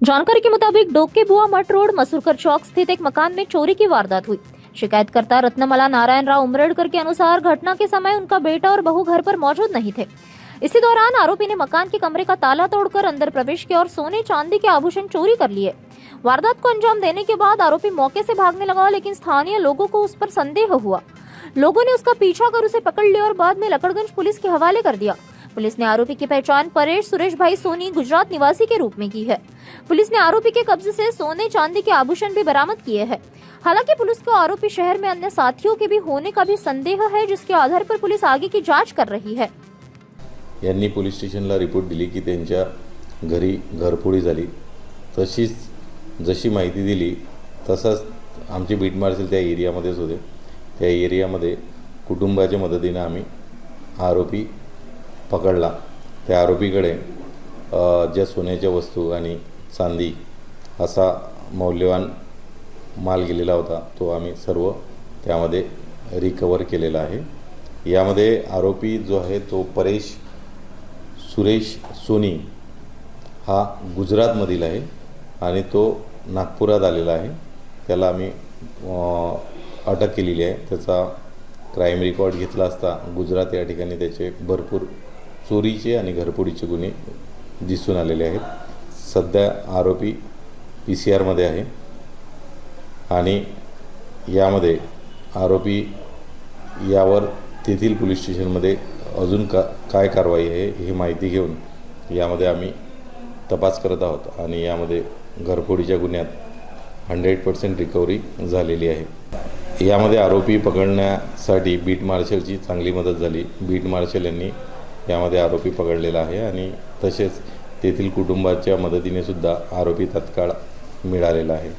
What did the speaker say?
जानकारी के मुताबिक डोकेबुआ मठ रोड मसूरकर चौक स्थित एक मकान में चोरी की वारदात हुई। शिकायतकर्ता रत्नमला नारायण राव उमरड़कर के अनुसार घटना के समय उनका बेटा और बहू घर पर मौजूद नहीं थे। इसी दौरान आरोपी ने मकान के कमरे का ताला तोड़कर अंदर प्रवेश किया और सोने चांदी के आभूषण चोरी कर लिए। वारदात को अंजाम देने के बाद आरोपी मौके से भागने लगा, लेकिन स्थानीय लोगों को उस पर संदेह हुआ। लोगों ने उसका पीछा कर उसे पकड़ लिया और बाद में लकड़गंज पुलिस के हवाले कर दिया। पुलिस ने आरोपी की पहचान परेश सुरेश भाई सोनी गुजरात निवासी के रूप में की है। पुलिस ने आरोपी के कब्जे से सोने चांदी के आभूषण भी बरामद किए हैं। हालांकि पुलिस को आरोपी शहर में अन्य साथियों के भी होने का भी संदेह है, जिसके आधार पर पुलिस आगे की जांच कर रही है। यांनी पोलीस स्टेशनला रिपोर्ट दिली की त्यांच्या घरी घरफोडी झाली। तशीच जशी माहिती दिली तसाच आमचे बीट मार्शल त्या एरियामध्येच होते। त्या एरियामध्ये कुटुंबाच्या मदतीने आम्ही आरोपी पकडला। त्या आरोपीकडे ज्या सोन्याच्या वस्तू आणि चांदी असा मौल्यवान माल गेलेला होता तो आम्ही सर्व त्यामध्ये रिकवर केलेला आहे। यामध्ये आरोपी जो आहे तो परेश सुरेश सोनी हा गुजरातमधील आहे आणि तो नागपुरात आलेला आहे। त्याला आम्ही अटक केलेली आहे। त्याचा क्राइम रेकॉर्ड घेतला असता गुजरात या ठिकाणी त्याचे भरपूर चोरीचे आणि घरफोडीचे गुन्हे दिसून आलेले आहेत। सध्या आरोपी PCR मध्ये आहे आणि यामध्ये आरोपी यावर तेथील पोलीस स्टेशनमध्ये अजून काय कारवाई आहे ही माहिती घेऊन यामध्ये आम्ही तपास करत आहोत आणि यामध्ये घरफोडीच्या गुन्ह्यात 100% रिकव्हरी झालेली आहे। यामध्ये आरोपी पकडण्यासाठी बीट मार्शलची चांगली मदत झाली। बीट मार्शल यांनी यामध्ये आरोपी पकडलेला आहे आणि तसेच तेथील कुटुंबाच्या मदतीने सुद्धा आरोपी तत्काळ मिळालेला आहे।